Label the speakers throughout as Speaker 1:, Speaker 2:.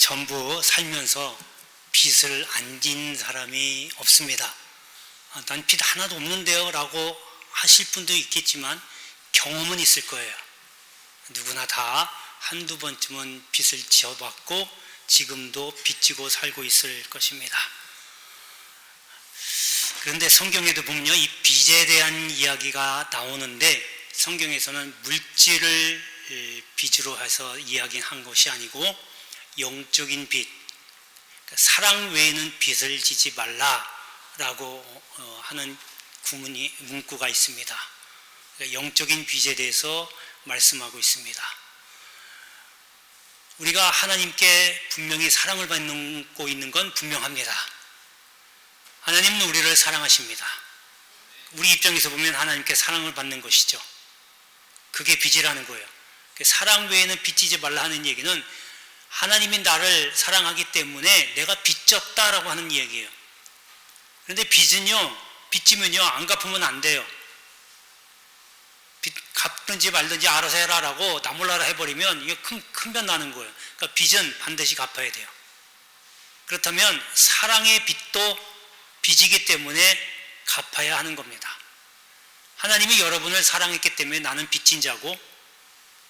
Speaker 1: 전부 살면서 빚을 안 진 사람이 없습니다. 난 빚 하나도 없는데요 라고 하실 분도 있겠지만 경험은 있을 거예요. 누구나 다 한두 번쯤은 빚을 지어봤고 지금도 빚지고 살고 있을 것입니다. 그런데 성경에도 보면요, 이 빚에 대한 이야기가 나오는데 성경에서는 물질을 빚으로 해서 이야기한 것이 아니고 영적인 빚, 사랑 외에는 빚을 지지 말라라고 하는 문구가 있습니다. 영적인 빚에 대해서 말씀하고 있습니다. 우리가 하나님께 분명히 사랑을 받고 있는 건 분명합니다. 하나님은 우리를 사랑하십니다. 우리 입장에서 보면 하나님께 사랑을 받는 것이죠. 그게 빚이라는 거예요. 사랑 외에는 빚지지 말라 하는 얘기는 하나님이 나를 사랑하기 때문에 내가 빚졌다라고 하는 얘기예요. 그런데 빚지면요 안 갚으면 안 돼요. 빚 갚든지 말든지 알아서 해라라고 나 몰라라 해버리면 이게 큰 변 나는 거예요. 그러니까 빚은 반드시 갚아야 돼요. 그렇다면 사랑의 빚도 빚이기 때문에 갚아야 하는 겁니다. 하나님이 여러분을 사랑했기 때문에 나는 빚진 자고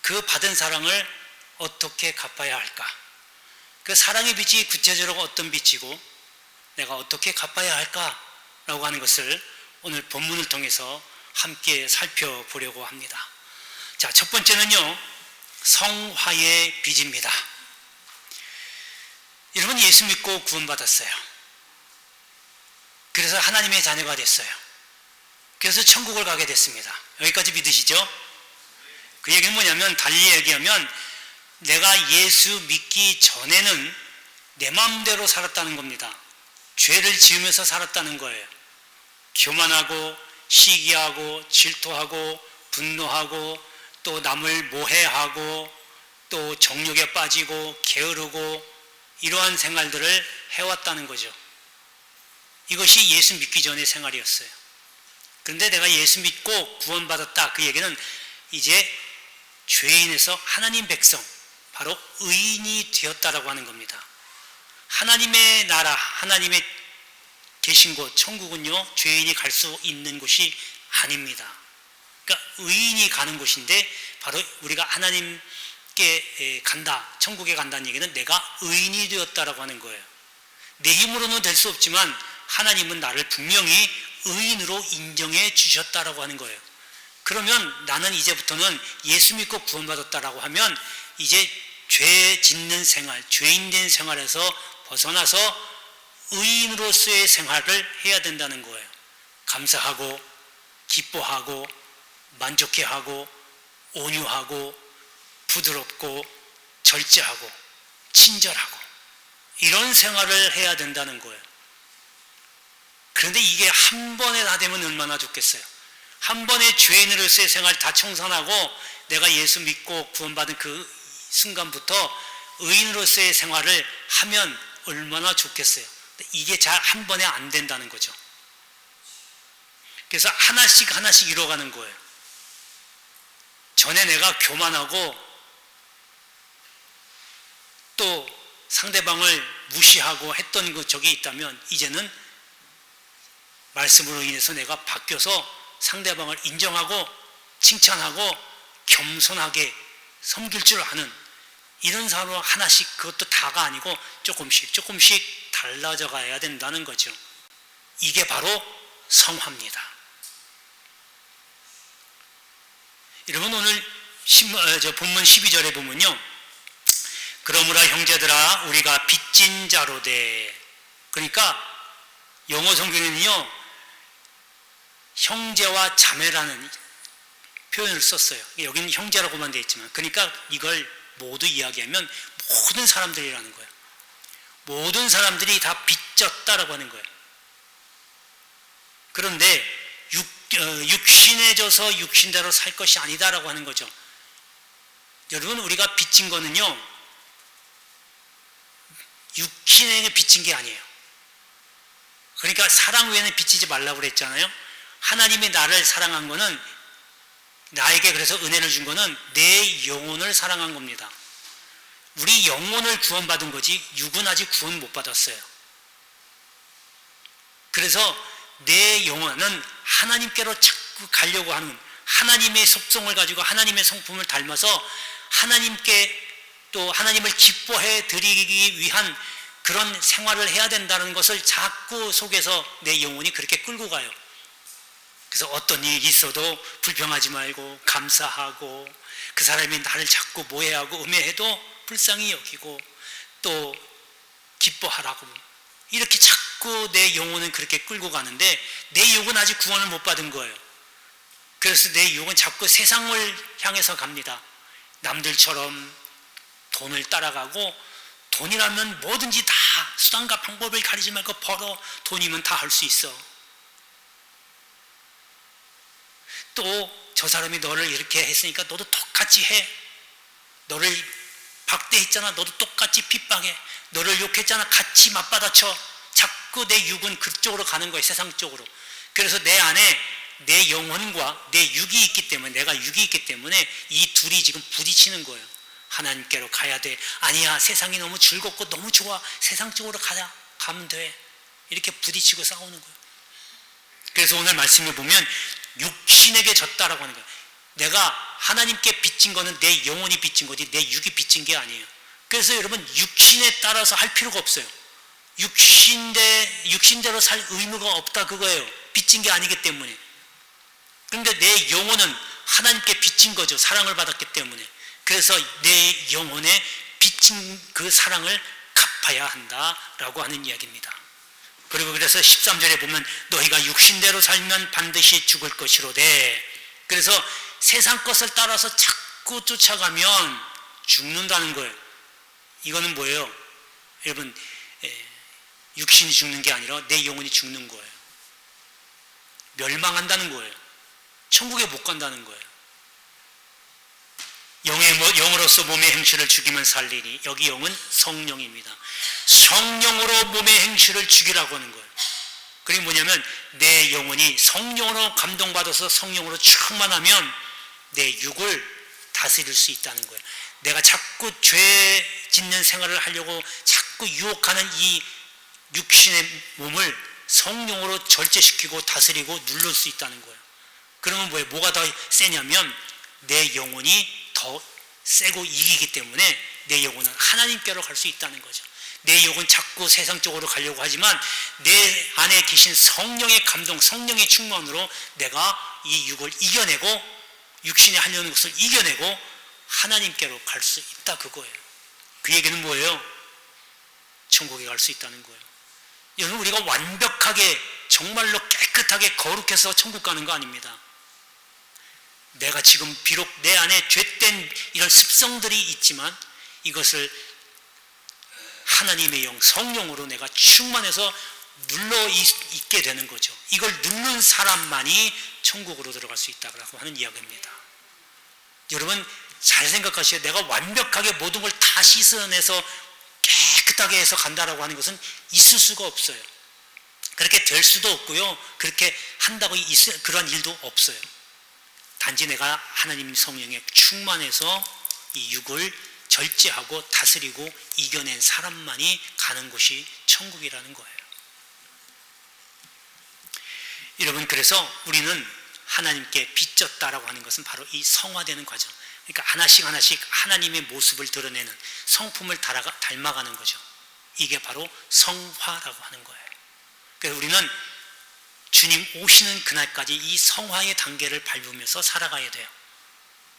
Speaker 1: 그 받은 사랑을 어떻게 갚아야 할까? 그 사랑의 빚이 구체적으로 어떤 빚이고 내가 어떻게 갚아야 할까라고 하는 것을 오늘 본문을 통해서 함께 살펴보려고 합니다. 자, 첫 번째는요, 성화의 빚입니다. 여러분 예수 믿고 구원받았어요. 그래서 하나님의 자녀가 됐어요. 그래서 천국을 가게 됐습니다. 여기까지 믿으시죠? 그 얘기는 뭐냐면 달리 얘기하면 내가 예수 믿기 전에는 내 마음대로 살았다는 겁니다. 죄를 지으면서 살았다는 거예요. 교만하고 시기하고 질투하고 분노하고 또 남을 모해하고 또 정욕에 빠지고 게으르고 이러한 생활들을 해왔다는 거죠. 이것이 예수 믿기 전의 생활이었어요. 그런데 내가 예수 믿고 구원받았다. 그 얘기는 이제 죄인에서 하나님 백성, 바로 의인이 되었다라고 하는 겁니다. 하나님의 나라, 하나님의 계신 곳, 천국은요, 죄인이 갈 수 있는 곳이 아닙니다. 그러니까 의인이 가는 곳인데 바로 우리가 하나님께 간다, 천국에 간다는 얘기는 내가 의인이 되었다라고 하는 거예요. 내 힘으로는 될 수 없지만 하나님은 나를 분명히 의인으로 인정해 주셨다라고 하는 거예요. 그러면 나는 이제부터는 예수 믿고 구원받았다라고 하면 이제 죄 짓는 생활, 죄인 된 생활에서 벗어나서 의인으로서의 생활을 해야 된다는 거예요. 감사하고 기뻐하고 만족해하고 온유하고 부드럽고 절제하고 친절하고 이런 생활을 해야 된다는 거예요. 그런데 이게 한 번에 다 되면 얼마나 좋겠어요. 한 번에 죄인으로서의 생활 다 청산하고 내가 예수 믿고 구원받은 그 순간부터 의인으로서의 생활을 하면 얼마나 좋겠어요. 이게 잘 한 번에 안 된다는 거죠. 그래서 하나씩 이뤄가는 거예요. 전에 내가 교만하고 또 상대방을 무시하고 했던 적이 있다면 이제는 말씀으로 인해서 내가 바뀌어서 상대방을 인정하고 칭찬하고 겸손하게 섬길 줄 아는 이런 사람으로 하나씩, 그것도 다가 아니고 조금씩 달라져 가야 된다는 거죠. 이게 바로 성화입니다. 여러분 오늘 본문 12절에 보면요, 그러므로 형제들아 우리가 빚진 자로되, 그러니까 영어 성경에는요 형제와 자매라는 표현을 썼어요. 여기는 형제라고만 되어 있지만, 그러니까 이걸 모두 이야기하면 모든 사람들이라는 거예요. 모든 사람들이 다 빚졌다라고 하는 거예요. 그런데 육신에 져서 육신대로 살 것이 아니다라고 하는 거죠. 여러분 우리가 빚진 거는요 육신에게 빚진 게 아니에요. 그러니까 사랑 외에는 빚지지 말라고 그랬잖아요. 하나님이 나를 사랑한 거는, 나에게 그래서 은혜를 준 거는 내 영혼을 사랑한 겁니다. 우리 영혼을 구원받은 거지 육은 아직 구원 못 받았어요. 그래서 내 영혼은 하나님께로 자꾸 가려고 하는, 하나님의 속성을 가지고 하나님의 성품을 닮아서 하나님께 또 하나님을 기뻐해 드리기 위한 그런 생활을 해야 된다는 것을 자꾸 속에서 내 영혼이 그렇게 끌고 가요. 그래서 어떤 일이 있어도 불평하지 말고 감사하고, 그 사람이 나를 자꾸 모해하고 음해해도 불쌍히 여기고 또 기뻐하라고, 이렇게 자꾸 내 영혼은 그렇게 끌고 가는데 내 육은 아직 구원을 못 받은 거예요. 그래서 내 육은 자꾸 세상을 향해서 갑니다. 남들처럼 돈을 따라가고, 돈이라면 뭐든지 다 수단과 방법을 가리지 말고 벌어, 돈이면 다 할 수 있어. 또 저 사람이 너를 이렇게 했으니까 너도 똑같이 해. 너를 박대했잖아, 너도 똑같이 핍박해. 너를 욕했잖아, 같이 맞받아쳐. 자꾸 내 육은 그쪽으로 가는 거예요, 세상 쪽으로. 그래서 내 안에 내 영혼과 내 육이 있기 때문에, 내가 육이 있기 때문에 이 둘이 지금 부딪히는 거예요. 하나님께로 가야 돼. 아니야, 세상이 너무 즐겁고 너무 좋아. 세상 쪽으로 가면 돼. 이렇게 부딪히고 싸우는 거예요. 그래서 오늘 말씀을 보면 육신에게 졌다라고 하는 거예요. 내가 하나님께 빚진 거는 내 영혼이 빚진 거지 내 육이 빚진 게 아니에요. 그래서 여러분, 육신에 따라서 할 필요가 없어요. 육신대로 살 의무가 없다, 그거예요. 빚진 게 아니기 때문에. 그런데 내 영혼은 하나님께 빚진 거죠. 사랑을 받았기 때문에. 그래서 내 영혼에 빚진 그 사랑을 갚아야 한다라고 하는 이야기입니다. 그리고 그래서 13절에 보면 너희가 육신대로 살면 반드시 죽을 것이로되, 그래서 세상 것을 따라서 자꾸 쫓아가면 죽는다는 거예요. 이거는 뭐예요? 여러분, 육신이 죽는 게 아니라 내 영혼이 죽는 거예요. 멸망한다는 거예요. 천국에 못 간다는 거예요. 영으로서 몸의 행실을 죽이면 살리니, 여기 영은 성령입니다. 성령으로 몸의 행실을 죽이라고 하는 거예요. 그게 뭐냐면 내 영혼이 성령으로 감동받아서 성령으로 충만하면 내 육을 다스릴 수 있다는 거예요. 내가 자꾸 죄 짓는 생활을 하려고 자꾸 유혹하는 이 육신의 몸을 성령으로 절제시키고 다스리고 누를 수 있다는 거예요. 그러면 뭐가 더 세냐면 내 영혼이 더 세고 이기기 때문에 내 영혼은 하나님께로 갈 수 있다는 거죠. 내 영은 자꾸 세상 쪽으로 가려고 하지만 내 안에 계신 성령의 감동, 성령의 충만으로 내가 이 육을 이겨내고, 육신이 하려는 것을 이겨내고 하나님께로 갈 수 있다, 그거예요. 그 얘기는 뭐예요? 천국에 갈 수 있다는 거예요. 여러분, 우리가 완벽하게 정말로 깨끗하게 거룩해서 천국 가는 거 아닙니다. 내가 지금 비록 내 안에 죄된 이런 습성들이 있지만 이것을 하나님의 영, 성령으로 내가 충만해서 눌러 있게 되는 거죠. 이걸 누른 사람만이 천국으로 들어갈 수 있다고 하는 이야기입니다. 여러분, 잘 생각하셔야 돼요. 내가 완벽하게 모든 걸 다 씻어내서 깨끗하게 해서 간다라고 하는 것은 있을 수가 없어요. 그렇게 될 수도 없고요. 그렇게 한다고 그런 일도 없어요. 단지 내가 하나님 성령에 충만해서 이 육을 절제하고 다스리고 이겨낸 사람만이 가는 곳이 천국이라는 거예요. 여러분, 그래서 우리는 하나님께 빚졌다라고 하는 것은 바로 이 성화되는 과정. 그러니까 하나씩 하나씩 하나님의 모습을 드러내는 성품을 닮아가는 거죠. 이게 바로 성화라고 하는 거예요. 그래서 우리는 주님 오시는 그날까지 이 성화의 단계를 밟으면서 살아가야 돼요.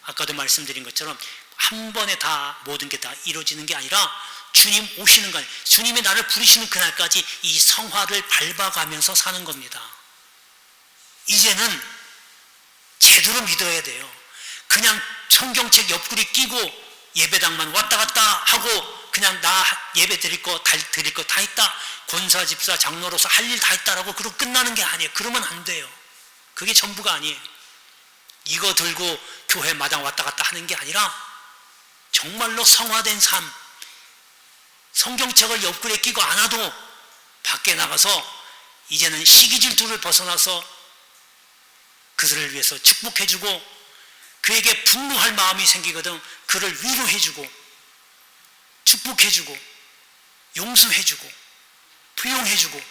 Speaker 1: 아까도 말씀드린 것처럼 한 번에 다 모든 게 다 이루어지는 게 아니라 주님 오시는 날, 주님이 나를 부르시는 그날까지 이 성화를 밟아가면서 사는 겁니다. 이제는 제대로 믿어야 돼요. 그냥 성경책 옆구리 끼고 예배당만 왔다 갔다 하고 그냥 나 예배 드릴 거 다 했다, 권사, 집사, 장로로서 할 일 다 했다라고 그러고 끝나는 게 아니에요. 그러면 안 돼요. 그게 전부가 아니에요. 이거 들고 교회 마당 왔다 갔다 하는 게 아니라 정말로 성화된 삶, 성경책을 옆구리에 끼고 안 와도 밖에 나가서 이제는 시기 질투를 벗어나서 그들을 위해서 축복해주고, 그에게 분노할 마음이 생기거든 그를 위로해주고, 축복해주고 용서해주고 포용해주고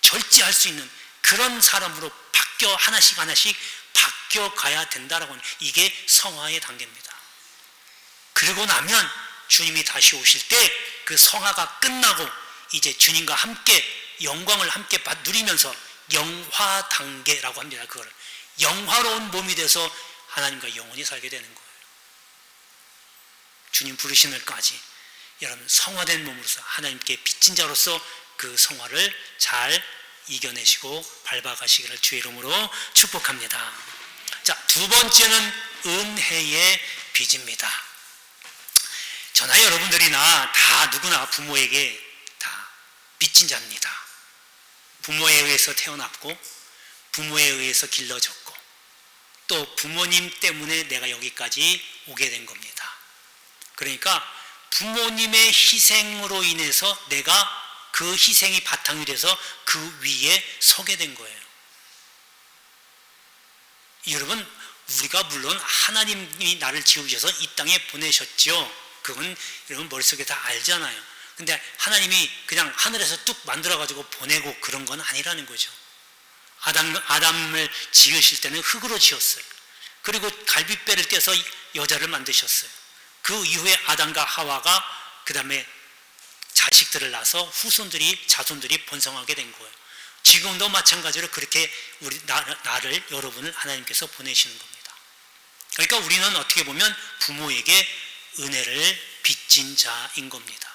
Speaker 1: 절제할 수 있는 그런 사람으로 하나씩 바뀌어가야 된다라고 하는, 이게 성화의 단계입니다. 그러고 나면 주님이 다시 오실 때 그 성화가 끝나고 이제 주님과 함께 영광을 함께 누리면서 영화 단계라고 합니다. 그거를 영화로운 몸이 돼서 하나님과 영원히 살게 되는 거예요. 주님 부르신 날까지 여러분 성화된 몸으로서 하나님께 빚진 자로서 그 성화를 잘 이겨내시고 밟아가시기를 주의 이름으로 축복합니다. 자, 두 번째는 은혜의 빚입니다. 저나 여러분들이나 다 누구나 부모에게 다 빚진 자입니다. 부모에 의해서 태어났고 부모에 의해서 길러졌고 또 부모님 때문에 내가 여기까지 오게 된 겁니다. 그러니까 부모님의 희생으로 인해서 내가 그 희생이 바탕이 돼서 그 위에 서게 된 거예요. 여러분, 우리가 물론 하나님이 나를 지으셔서 이 땅에 보내셨죠. 그건 여러분 머릿속에 다 알잖아요. 근데 하나님이 그냥 하늘에서 뚝 만들어가지고 보내고 그런 건 아니라는 거죠. 아담을 지으실 때는 흑으로 지었어요. 그리고 갈빗배를 떼서 여자를 만드셨어요. 그 이후에 아담과 하와가 그 다음에 자식들을 낳아서 자손들이 번성하게 된 거예요. 지금도 마찬가지로 그렇게 나를 여러분을 하나님께서 보내시는 겁니다. 그러니까 우리는 어떻게 보면 부모에게 은혜를 빚진 자인 겁니다.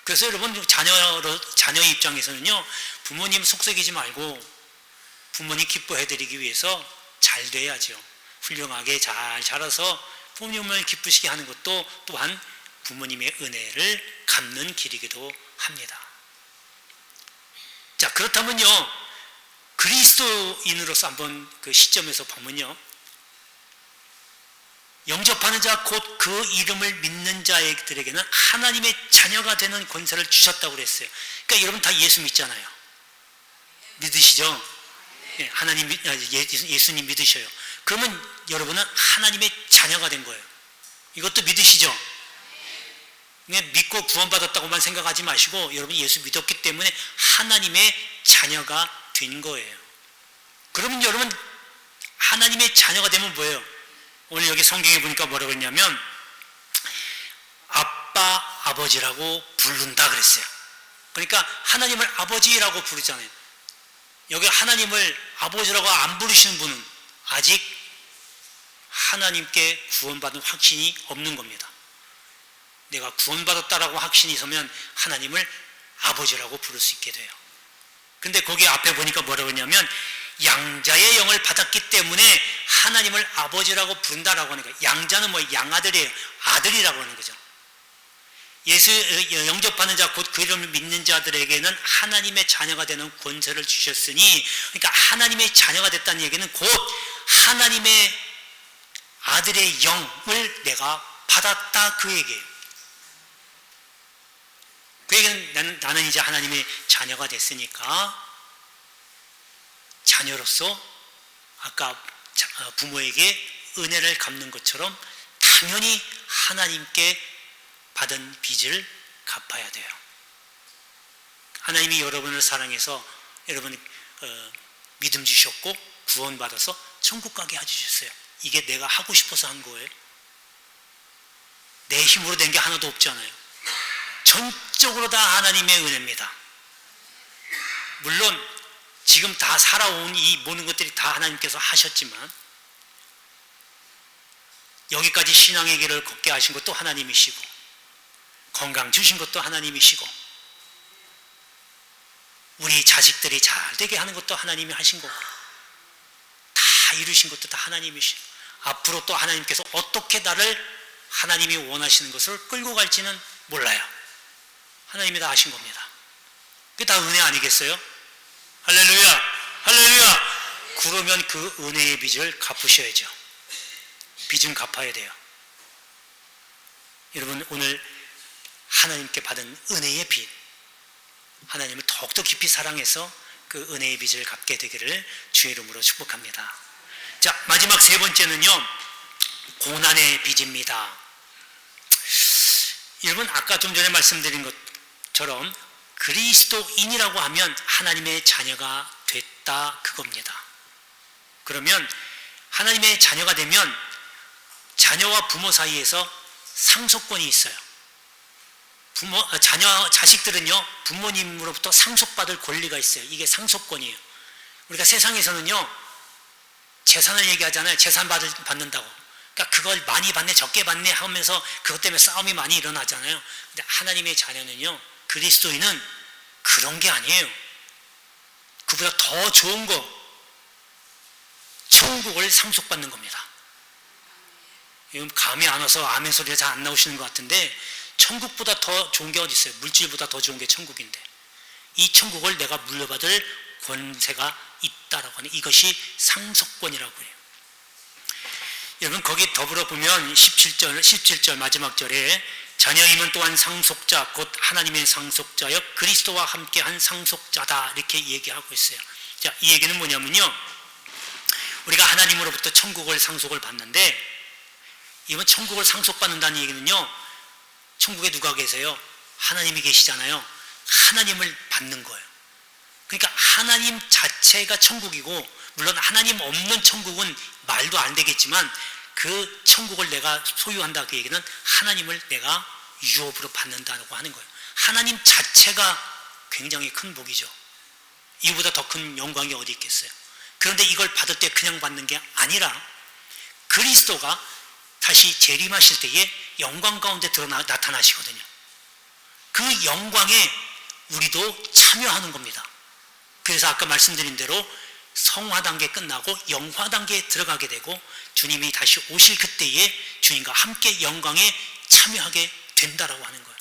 Speaker 1: 그래서 여러분 자녀의 입장에서는요, 부모님 속썩이지 말고 부모님 기뻐해드리기 위해서 잘 돼야죠. 훌륭하게 잘 자라서 부모님을 기쁘시게 하는 것도 또한 부모님의 은혜를 갚는 길이기도 합니다. 자, 그렇다면요, 그리스도인으로서 한번 그 시점에서 보면요, 영접하는 자 곧 그 이름을 믿는 자들에게는 하나님의 자녀가 되는 권세를 주셨다고 그랬어요. 그러니까 여러분 다 예수 믿잖아요. 믿으시죠? 예, 예수님 믿으셔요. 그러면 여러분은 하나님의 자녀가 된 거예요. 이것도 믿으시죠? 믿고 구원받았다고만 생각하지 마시고 여러분이 예수 믿었기 때문에 하나님의 자녀가 된 거예요. 그러면 여러분 하나님의 자녀가 되면 뭐예요? 오늘 여기 성경에 보니까 뭐라고 했냐면 아빠, 아버지라고 부른다 그랬어요. 그러니까 하나님을 아버지라고 부르잖아요. 여기 하나님을 아버지라고 안 부르시는 분은 아직 하나님께 구원받은 확신이 없는 겁니다. 내가 구원받았다라고 확신이 있으면 하나님을 아버지라고 부를 수 있게 돼요. 근데 거기 앞에 보니까 뭐라고 했냐면 양자의 영을 받았기 때문에 하나님을 아버지라고 부른다라고 하는 거예요. 양자는 뭐 양아들이에요. 아들이라고 하는 거죠. 예수 영접하는 자 곧 그 이름을 믿는 자들에게는 하나님의 자녀가 되는 권세를 주셨으니, 그러니까 하나님의 자녀가 됐다는 얘기는 곧 하나님의 아들의 영을 내가 받았다 그 얘기예요. 그 얘기는 나는 이제 하나님의 자녀가 됐으니까 자녀로서 아까 부모에게 은혜를 갚는 것처럼 당연히 하나님께 받은 빚을 갚아야 돼요. 하나님이 여러분을 사랑해서 여러분 믿음 주셨고 구원받아서 천국 가게 해주셨어요. 이게 내가 하고 싶어서 한 거예요. 내 힘으로 된 게 하나도 없잖아요. 전적으로 다 하나님의 은혜입니다. 물론 지금 다 살아온 이 모든 것들이 다 하나님께서 하셨지만 여기까지 신앙의 길을 걷게 하신 것도 하나님이시고 건강 주신 것도 하나님이시고 우리 자식들이 잘 되게 하는 것도 하나님이 하신 거고 다 이루신 것도 다 하나님이시고 앞으로 또 하나님께서 어떻게 나를 하나님이 원하시는 것을 끌고 갈지는 몰라요. 하나님이 다 아신 겁니다. 그게 다 은혜 아니겠어요? 할렐루야! 할렐루야! 그러면 그 은혜의 빚을 갚으셔야죠. 빚은 갚아야 돼요. 여러분 오늘 하나님께 받은 은혜의 빚, 하나님을 더욱더 깊이 사랑해서 그 은혜의 빚을 갚게 되기를 주의 이름으로 축복합니다. 자, 마지막 세 번째는요, 고난의 빚입니다. 여러분 아까 좀 전에 말씀드린 것처럼 그리스도인이라고 하면 하나님의 자녀가 됐다 그겁니다. 그러면 하나님의 자녀가 되면 자녀와 부모 사이에서 상속권이 있어요. 자식들은요 부모님으로부터 상속받을 권리가 있어요. 이게 상속권이에요. 우리가 세상에서는요 재산을 얘기하잖아요. 재산 받는다고. 그러니까 그걸 많이 받네 적게 받네 하면서 그것 때문에 싸움이 많이 일어나잖아요. 근데 하나님의 자녀는요 그리스도인은 그런 게 아니에요. 그보다 더 좋은 거 천국을 상속받는 겁니다. 감이 안 와서 아멘 소리가 잘 안 나오시는 것 같은데 천국보다 더 좋은 게 어디 있어요? 물질보다 더 좋은 게 천국인데 이 천국을 내가 물려받을 권세가 있다라고 하는 이것이 상속권이라고 해요. 여러분 거기 더불어 보면 17절 마지막 절에 자녀이면 또한 상속자 곧 하나님의 상속자여 그리스도와 함께한 상속자다 이렇게 얘기하고 있어요. 자, 이 얘기는 뭐냐면요 우리가 하나님으로부터 천국을 상속을 받는데 이번 천국을 상속받는다는 얘기는요 천국에 누가 계세요? 하나님이 계시잖아요. 하나님을 받는 거예요. 그러니까 하나님 자체가 천국이고 물론 하나님 없는 천국은 말도 안 되겠지만 그 천국을 내가 소유한다 그 얘기는 하나님을 내가 유업으로 받는다고 하는 거예요. 하나님 자체가 굉장히 큰 복이죠. 이보다 더 큰 영광이 어디 있겠어요. 그런데 이걸 받을 때 그냥 받는 게 아니라 그리스도가 다시 재림하실 때에 영광 가운데 나타나시거든요. 그 영광에 우리도 참여하는 겁니다. 그래서 아까 말씀드린 대로 성화 단계 끝나고 영화 단계에 들어가게 되고 주님이 다시 오실 그때에 주님과 함께 영광에 참여하게 된다라고 하는 거예요.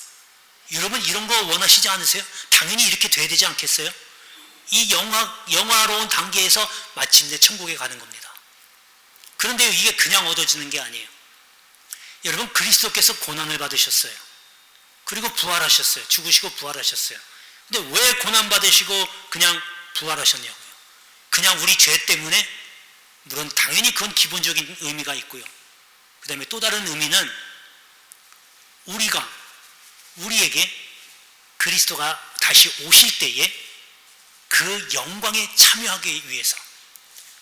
Speaker 1: 여러분 이런 거 원하시지 않으세요? 당연히 이렇게 돼야 되지 않겠어요? 이 영화로운 단계에서 마침내 천국에 가는 겁니다. 그런데 이게 그냥 얻어지는 게 아니에요. 여러분 그리스도께서 고난을 받으셨어요. 그리고 부활하셨어요. 죽으시고 부활하셨어요. 근데 왜 고난 받으시고 그냥 부활하셨냐고요. 그냥 우리 죄 때문에? 물론 당연히 그건 기본적인 의미가 있고요. 그 다음에 또 다른 의미는 우리에게 그리스도가 다시 오실 때에 그 영광에 참여하기 위해서.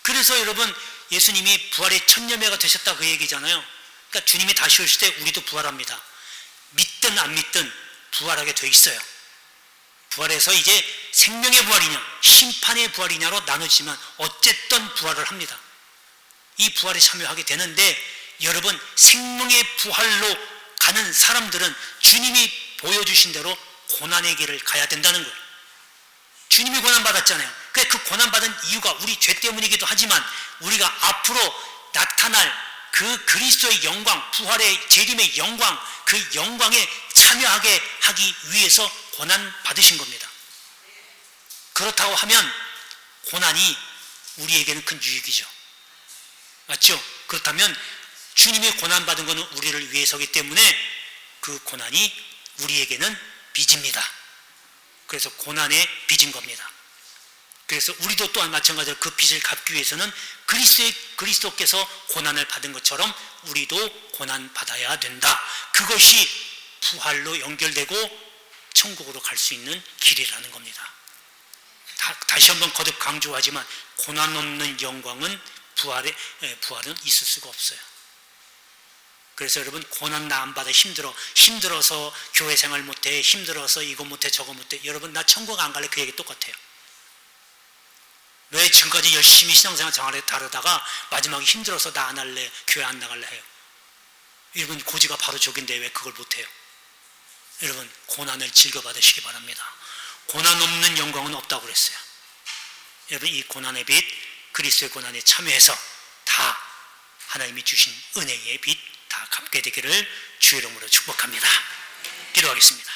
Speaker 1: 그래서 여러분 예수님이 부활의 첫 열매가 되셨다 그 얘기잖아요. 그러니까 주님이 다시 오실 때 우리도 부활합니다. 믿든 안 믿든 부활하게 돼 있어요. 부활해서 이제 생명의 부활이냐 심판의 부활이냐로 나누지만 어쨌든 부활을 합니다. 이 부활에 참여하게 되는데 여러분 생명의 부활로 가는 사람들은 주님이 보여주신 대로 고난의 길을 가야 된다는 거예요. 주님이 고난받았잖아요. 그 고난받은 이유가 우리 죄 때문이기도 하지만 우리가 앞으로 나타날 그 그리스도의 영광, 부활의 재림의 영광, 그 영광에 참여하게 하기 위해서 고난 받으신 겁니다. 그렇다고 하면 고난이 우리에게는 큰 유익이죠. 맞죠? 그렇다면 주님이 고난 받은 것은 우리를 위해서기 때문에 그 고난이 우리에게는 빚입니다. 그래서 고난의 빚인 겁니다. 그래서 우리도 또한 마찬가지로 그 빚을 갚기 위해서는 그리스도께서 고난을 받은 것처럼 우리도 고난 받아야 된다. 그것이 부활로 연결되고 천국으로 갈 수 있는 길이라는 겁니다. 다시 한번 거듭 강조하지만 고난 없는 영광은 부활은 있을 수가 없어요. 그래서 여러분 고난 나 안 받아 힘들어서 교회 생활 못해 힘들어서 이거 못해 저거 못해 여러분 나 천국 안 갈래 그 얘기 똑같아요. 왜 지금까지 열심히 신앙생활 생활에 다르다가 마지막에 힘들어서 나 안 할래 교회 안 나갈래 해요. 여러분 고지가 바로 저긴데 왜 그걸 못해요? 여러분 고난을 즐겨받으시기 바랍니다. 고난 없는 영광은 없다고 그랬어요. 여러분 이 고난의 빚 그리스도의 고난에 참여해서 다 하나님이 주신 은혜의 빚 다 갚게 되기를 주의 이름으로 축복합니다. 기도하겠습니다.